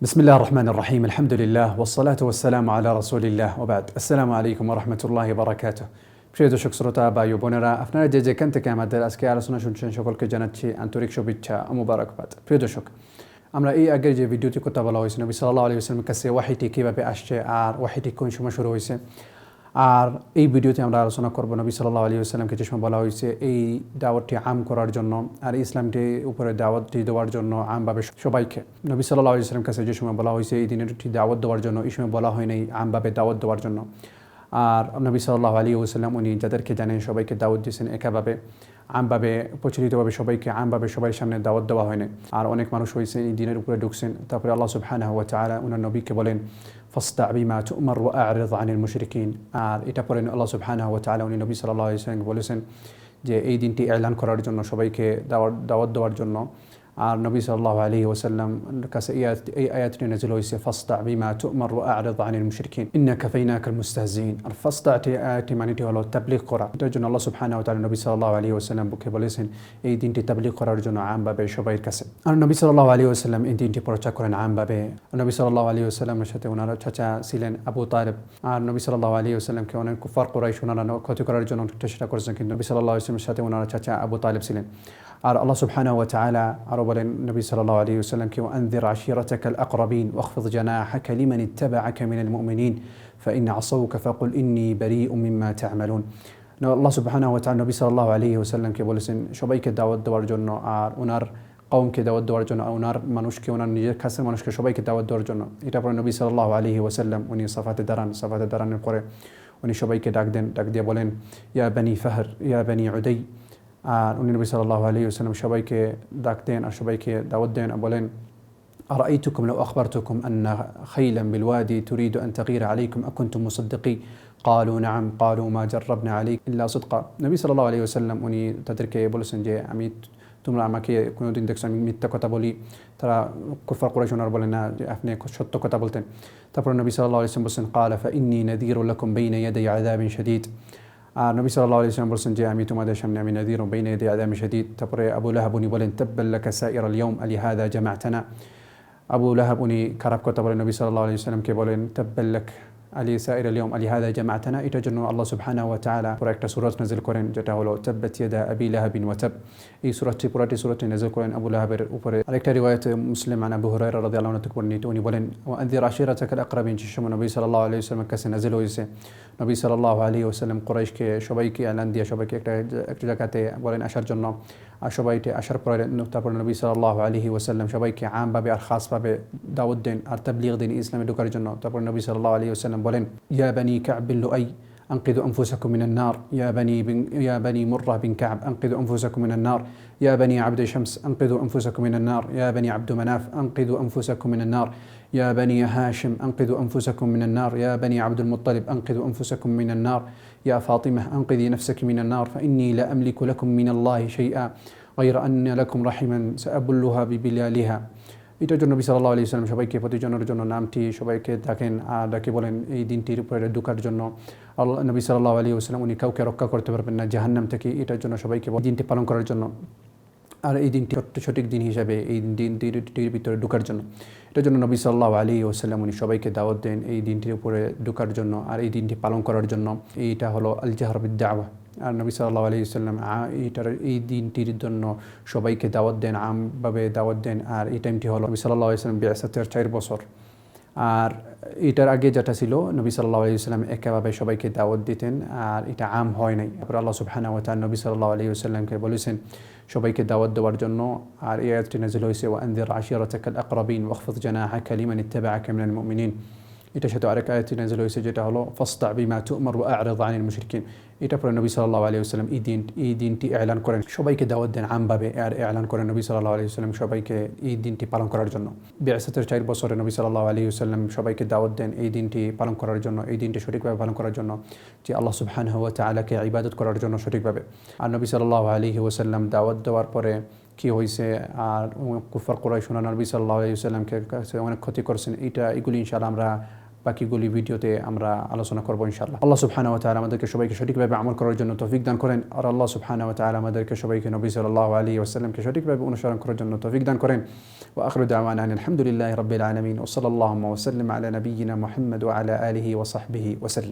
بسم الله الرحمن الرحيم الحمد لله والصلاة والسلام على رسول الله وبعد السلام عليكم ورحمة الله وبركاته প্রিয় দর্শক শ্রোতা ভাই ও বোনেরা আপনারা যে যেখান থেকে আমাদের আজকে আলোচনা শুনছেন সকলকে জানাচ্ছি আন্তরিক শুভেচ্ছা ও মোবারকবাদ। প্রিয় দর্শক, আমরা এই আগের যে ভিডিওটি কথা বলা হয়েছে নবী সাল্লাল্লাহু আলাইহি ওয়াসাল্লামের কাছে ওয়াহিটি কীভাবে আসছে আর ওয়াহিটি কোন সময় শুরু হয়েছে, আর এই ভিডিওতে আমরা আলোচনা করব নবী সাল্লাল্লাহু আলাইহি ওয়াসাল্লামকে যে সময় বলা হয়েছে এই দাওয়াতটি আম করার জন্য আর ইসলামটি উপরে দাওয়াতটি দেওয়ার জন্য আমভাবে সবাইকে। নবী সাল্লাল্লাহু আলাইহি ওয়াসাল্লামের কাছে যে সময় বলা হয়েছে এই দিনের একটি দাওয়াত দেওয়ার জন্য, এই সময় বলা হয় নাই আমভাবে দাওয়াত দেওয়ার জন্য। আর নবী সাল্লাল্লাহু আলাইহি ওয়াসাল্লাম উনি যাদেরকে জানেন সবাইকে দাওয়াত দিয়েছেন একাভাবে, আমভাবে প্রচলিতভাবে সবাইকে আমভাবে সবার সামনে দাওয়াত দেওয়া হয় না। আর অনেক মানুষ হয়েছে এই দিনের উপরে ঢুকছেন। তারপরে আল্লাহ সুবহানাহু ওয়া তাআলা ওনার নবীকে বলেন ফাসদা বিমা তু'মার ওয়া আ'রিদ আনিল মুশরিকিন। আর এটা পরে আল্লাহ সুবহানাহু ওয়া তাআলা উনি নবী সাল্লাল্লাহু আলাইহি ওয়াসাল্লামকে বলেছেন যে এই দিনটি এলান করার জন্য, সবাইকে দাওয়াত দেওয়ার জন্য। আর নবী সাল্লাল্লাহু আলাইহি ওয়াসাল্লাম কাছে এই আয়াতটি নাযিল হয়েছে ফাসদা বিমা তু'মার ওয়া আ'রিদ আনিল মুশরিকিন ইন্না কাফাইনাকাল মুস্তাহজিন। আর ফাসদা আয়াতটি মানেটি হলো তাবলীগ করা। এটার জন্য আল্লাহ সুবহানাহু ওয়া তাআলা নবী সাল্লাল্লাহু আলাইহি ওয়াসাল্লামকে বলেছেন এই দিনটি তাবলীগ করার জন্য আমভাবে সবার কাছে। আর নবী সাল্লাল্লাহু আলাইহি ওয়াসাল্লাম এই দিনটি প্রচার করেন আমভাবে। নবী সাল্লাল্লাহু আলাইহি ওয়াসাল্লামের সাথে ওনার চাচা ছিলেন আবু তালেব। আর নবী সাল্লাল্লাহু আলাইহি ওয়াসাল্লামকে অনেক কুফার কুরাইশ ওনারা ক্ষতি করার জন্য চেষ্টা করেছেন, কিন্তু নবী সাল্লাল্লাহু আলাইহি ওয়াসাল্লামের সাথে ওনার চাচা আবু তালেব ছিলেন। আর আল্লাহ সুবহানাহু ওয়া তাআলা আরো বলেন নবী সাল্লাল্লাহু আলাইহি ওয়াসাল্লামকে ওয়ানযির আশিরাতাকাল আকরাবিন ওয়াখফিদ জানাহাকা লিমান ইত্তাবাআকা মিনাল মুমিনিন ফাইন আসাউকা ফাকুল ইন্নী বারীউম মিম্মা তা'মালুন। আল্লাহ সুবহানাহু ওয়া তাআলা নবী সাল্লাল্লাহু আলাইহি ওয়াসাল্লামকে বলেছেন সবাইকে দাওয়াত দেওয়ার জন্য আর ওনার কওমকে দাওয়াত দেওয়ার জন্য, ওনার মানুষকে, ওনার নিজের কাছের মানুষকে সবাইকে দাওয়াত দেওয়ার জন্য। এটা পরে নবী সাল্লাল্লাহু আলাইহি ওয়াসাল্লাম উনি সাফাতে দাঁড়ানোর পরে উনি সবাইকে ডাক দিয়ে বলেন ইয়া বানি ফাহর ইয়া বানি উদাই। আর উনি নবী সাল্লাল্লাহু আলাইহি ওয়াসাল্লাম সবাইকে ডাকতেন আর সবাইকে দাওয়াত দেন আর বলেন আরাআইতুকুম লাউ আখবারতুকুম আন্না খাইলান বিলওয়াদি তুরিদু আন তাগীরা আলাইকুম আকুনতুম মুসাদ্দিকিন ক্বালু নাআম ক্বালু মা জাররাবনা আলাইক ইল্লা সিদকা। নবী সাল্লাল্লাহু আলাইহি ওয়াসাল্লাম উনি তাদেরকে বলেছেন যে তোমরা আমাকে কোনোদিন দেখছো আমি মিথ্যা কথা বলি? তারা কুফার কুরাইশ ওনারা বলেন না যে আপনি সত্য কথা বলতেন। তারপর নবী সাল্লাল্লাহু আলাইহি ওয়াসাল্লাম বলেছেন ক্বালা ফাইন্নী নাযীরুন লাকুম বাইনা ইয়াদাই আযাবিন শাদীদ। আর নবী সাল্লাল্লাহু আলাইহি ওয়াসাল্লাম বলেছেন যে আমি তোমাদের সামনে আমি নাযীরুন বাইনা ইয়াদাই আযাবিন শাদীদ। তারপরে আবু লাহাব উনি বলেন তাব্বাল লাকা সাইরাল ইয়াউম আলিহাযা জামা'তানা। আবু লাহাব উনি খারাপ কথা বলেন নবী সাল্লাল্লাহু আলাইহি ওয়াসাল্লামকে বলেন তাব্বাল লাক আলি সাইরাল ইয়াউম আলিহাযা জামা'তানা। এটার জন্য আল্লাহ সুবহানাহু ওয়া তাআলা পুরো একটা সূরা নাযিল করেন যেটা হলো তাব্বাত ইয়াদা আবি লাহাবিন ওয়া তাব। এই পুরোটি সূরাটি নাযিল করেন আবু লাহাবের উপরে। আরেকটা রিওয়ায়াতে মুসলিম আন আবু হুরায়রা রাদিয়াল্লাহু আনহু থেকে বর্ণিত, উনি বলেন ওয়ানযির আশিরাতাকাল আকরাবিন। যে সময় নবী সাল্লাল্লাহু আলাইহি ওয়াসাল্লামের কাছে নাযিল হয়েছে, নবী সাল্লাল্লাহু আলাইহি ওয়াসাল্লাম কুরাইশকে সবাইকে এলান দিয়ে সবাইকে একটা জায়গাতে বলেন আসার জন্য। আর সবাইকে আসার পরে তারপর নবী সাল্লাল্লাহু আলাইহি ওয়াসাল্লাম সবাইকে আমভাবে আর খাসভাবে দাওয়াত দেন আর তাবলীগ দেন ইসলামে ঢোকার জন্য। তারপর নবী সাল্লাল্লাহু আলাইহি ওয়াসাল্লাম বলেন ইয়া বানি কা'ব বিন লুআই أنقذوا أنفسكم من النار يا بني مرة بن كعب أنقذوا أنفسكم من النار يا بني عبد شمس أنقذوا أنفسكم من النار يا بني عبد مناف أنقذوا أنفسكم من النار يا بني هاشم أنقذوا أنفسكم من النار يا بني عبد المطلب أنقذوا أنفسكم من النار يا فاطمة أنقذي نفسك من النار فإني لا أملك لكم من الله شيئا غير أن لكم رحما سأبلها ببلالها। এটার জন্য নবী সাল্লাল্লাহু আলাইহি ওয়াসাল্লাম সবাইকে প্রতিজনের জন্য নামটি সবাইকে ডাকেন আর ডাকে বলেন এই দিনটির উপরে ঢোকার জন্য। আল্লাহ নবী সাল্লাল্লাহু আলাইহি ওয়াসাল্লাম উনি কাউকে রক্ষা করতে পারবেন না জাহান্নাম থেকে, এটার জন্য সবাইকে দিনটি পালন করার জন্য আর এই দিনটি সঠিক দিন হিসাবে এই দিনটির ভিতরে ঢোকার জন্য। এটার জন্য নবী সাল্লাল্লাহু আলাইহি ওয়াসাল্লাম উনি সবাইকে দাওয়াত দেন এই দিনটির উপরে ঢোকার জন্য আর এই দিনটি পালন করার জন্য। এইটা হলো আল জাহর বিদ দাওয়া। আর নবী সাল্লাল্লাহু আলাইহি ওয়াসাল্লাম এই দিনটির জন্য সবাইকে দাওয়াত দেন, আমভাবে দাওয়াত দেন। আর এই টাইমটি হলো নবী সাল্লাল্লাহু আলাইহি ওয়াসাল্লাম বিআসাতের 4 বছর। আর এটার আগে যেটা ছিল নবী সাল্লাল্লাহু আলাইহি ওয়াসাল্লাম একাভাবে সবাইকে দাওয়াত দিতেন আর এটা আম হয় নাই। তারপর আল্লাহ সুবহানাহু ওয়া তাআলা নবী সাল্লাল্লাহু আলাইহি ওয়াসাল্লামকে বলেছেন সবাইকে দাওয়াত দেওয়ার জন্য। আর এই আয়াতটি নাযিল হয়েছে ওয়ানযির আশিরাতাকাল আকরাবিন ওয়াখফিদ জানাহাকা লিমান ইত্তাবাআকা মিনাল মুমিনিন। এটার সাথে আরেক আয়াতটি নাযিল হয়েছে যেটা হলো ফাসদা বিমা তু'মার ওয়া আ'রিদ আনিল মুশরিকিন। এটা পরে নবী সাল্লাল্লাহু আলাইহি ওয়াসাল্লাম এই দিনটি এলান করেন, সবাইকে দাওয়াত দেন আমভাবে আর এলান করেন নবী সাল্লাল্লাহু আলাইহি ওয়াসাল্লাম সবাইকে এই দিনটি পালন করার জন্য। বিআসাতের 4 বছরে নবী সাল্লাল্লাহু আলাইহি ওয়াসাল্লাম সবাইকে দাওয়াত দেন এই দিনটি পালন করার জন্য, এই দিনটি সঠিকভাবে পালন করার জন্য, যে আল্লাহ সুবহানাহু ওয়া তাআলাকে ইবাদত করার জন্য সঠিকভাবে। আর নবী সাল্লাল্লাহু আলাইহি ওয়াসাল্লাম দাওয়াত দেওয়ার পরে কি হয়েছে আর কুফার কুরাইশ নবী সাল্লাল্লাহু আলাইহি ওয়াসাল্লামকে কাছে অনেক ক্ষতি করছেন, এগুলি ইনশাআল্লাহ আমরা বাকিগুলি ভিডিওতে আমরা আলোচনা করবো ইনশাআল্লাহ। আল্লাহ সুবহানাহু ওয়া তাআলা আমাদেরকে সবাইকে সঠিকভাবে আমল করার জন্য তৌফিক দান করেন, আর আল্লাহ সুবহানাহু ওয়া তাআলা আমাদেরকে সবাইকে নবী সাল্লাল্লাহু আলাইহি ওয়াসাল্লামকে সঠিকভাবে অনুসরণ করার জন্য তৌফিক দান করেন। ওয়া আখিরু দাওয়ানা আলহামদুলিল্লাহি রাব্বিল আলামিন ওয়া সাল্লাল্লাহু ওয়া সাল্লাম আলা নাবিয়িনা মুহাম্মদ ওয়া আলা আলিহি ওয়া সাহবিহি ওয়া সাল্লাম।